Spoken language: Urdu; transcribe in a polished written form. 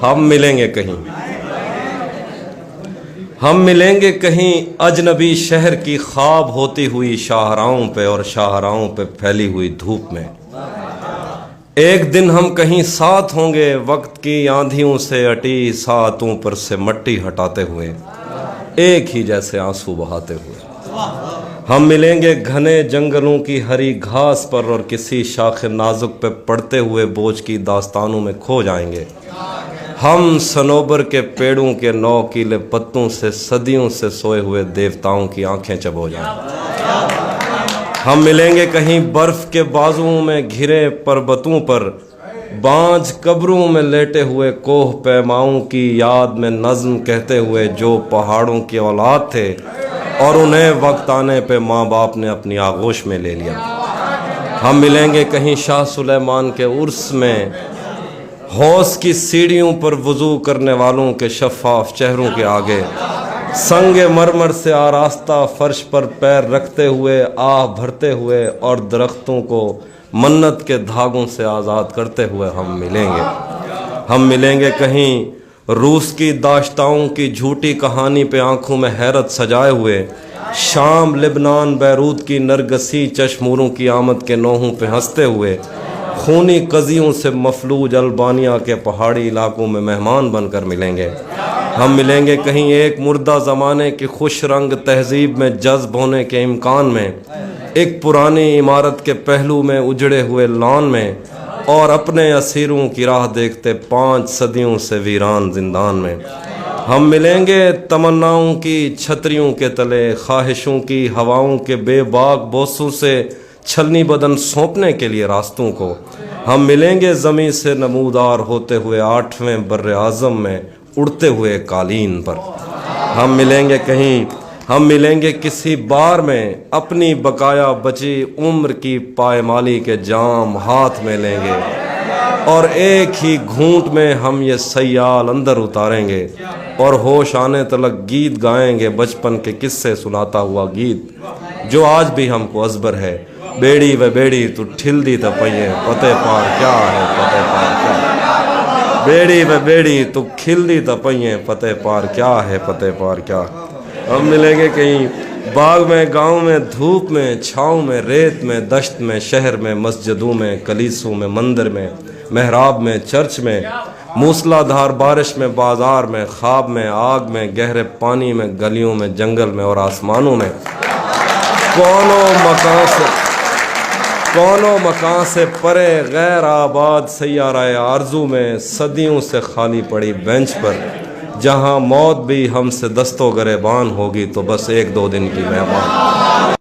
ہم ملیں گے کہیں، ہم ملیں گے کہیں اجنبی شہر کی خواب ہوتی ہوئی شاہراہوں پہ اور شاہراہوں پہ پھیلی ہوئی دھوپ میں۔ ایک دن ہم کہیں ساتھ ہوں گے وقت کی آندھیوں سے اٹی ساعتوں پر سے مٹی ہٹاتے ہوئے، ایک ہی جیسے آنسو بہاتے ہوئے۔ ہم ملیں گے گھنے جنگلوں کی ہری گھاس پر اور کسی شاخ نازک پہ پڑتے ہوئے بوجھ کی داستانوں میں کھو جائیں گے۔ ہم صنوبر کے پیڑوں کے نوکیلے پتوں سے صدیوں سے سوئے ہوئے دیوتاؤں کی آنکھیں چبو جائیں۔ ہم ملیں گے کہیں برف کے بازوؤں میں گھرے پربتوں پر، بانجھ قبروں میں لیٹے ہوئے کوہ پیماؤں کی یاد میں نظم کہتے ہوئے جو پہاڑوں کی اولاد تھے اور انہیں وقت آنے پہ ماں باپ نے اپنی آغوش میں لے لیا۔ ہم ملیں گے کہیں شاہ سلیمان کے عرس میں، حوض کی سیڑھیوں پر وضو کرنے والوں کے شفاف چہروں کے آگے، سنگ مرمر سے آراستہ فرش پر پیر رکھتے ہوئے آہ بھرتے ہوئے اور درختوں کو منت کے دھاگوں سے آزاد کرتے ہوئے ہم ملیں گے۔ ہم ملیں گے کہیں روس کی داشتاؤں کی جھوٹی کہانی پہ آنکھوں میں حیرت سجائے ہوئے، شام لبنان بیروت کی نرگسی چشموروں کی آمد کے نوحوں پہ ہنستے ہوئے، خونی قضیوں سے مفلوج البانیہ کے پہاڑی علاقوں میں مہمان بن کر ملیں گے۔ ہم ملیں گے کہیں ایک مردہ زمانے کی خوش رنگ تہذیب میں جذب ہونے کے امکان میں، ایک پرانی عمارت کے پہلو میں اجڑے ہوئے لان میں، اور اپنے اسیروں کی راہ دیکھتے 5 صدیوں سے ویران زندان میں۔ ہم ملیں گے تمناؤں کی چھتریوں کے تلے، خواہشوں کی ہواؤں کے بے باک بوسوں سے چھلنی بدن سونپنے کے لیے راستوں کو۔ ہم ملیں گے زمیں سے نمودار ہوتے ہوئے 8ویں بر اعظم میں اڑتے ہوئے قالین پر۔ ہم ملیں گے کہیں، ہم ملیں گے کسی بار میں، اپنی بقایا بچی عمر کی پائمالی کے جام ہاتھ میں لیں گے، اور ایک ہی گھونٹ میں ہم یہ سیال اندر اتاریں گے اور ہوش آنے تلک گیت گائیں گے، بچپن کے قصے سناتا ہوا گیت جو آج بھی ہم کو ازبر ہے۔ بیڑی و بیڑی تو ٹھل دی تا پئیے پتے پار کیا ہے پتے پار کیا، بیڑی و بیڑی تو کھل دی تا پئیے پتے پار کیا ہے پتے پار کیا۔ ہم ملیں گے کہیں باغ میں، گاؤں میں، دھوپ میں، چھاؤں میں، ریت میں، دشت میں، شہر میں، مسجدوں میں، کلیسوں میں، مندر میں، محراب میں، چرچ میں، موسلا دھار بارش میں، بازار میں، خواب میں، آگ میں، گہرے پانی میں، گلیوں میں، جنگل میں اور آسمانوں میں۔ کونوں مکان سے پرے غیر آباد سیارہ آرزو میں، صدیوں سے خالی پڑی بینچ پر، جہاں موت بھی ہم سے دستو گریبان ہوگی تو بس 1-2 دن کی مہمان۔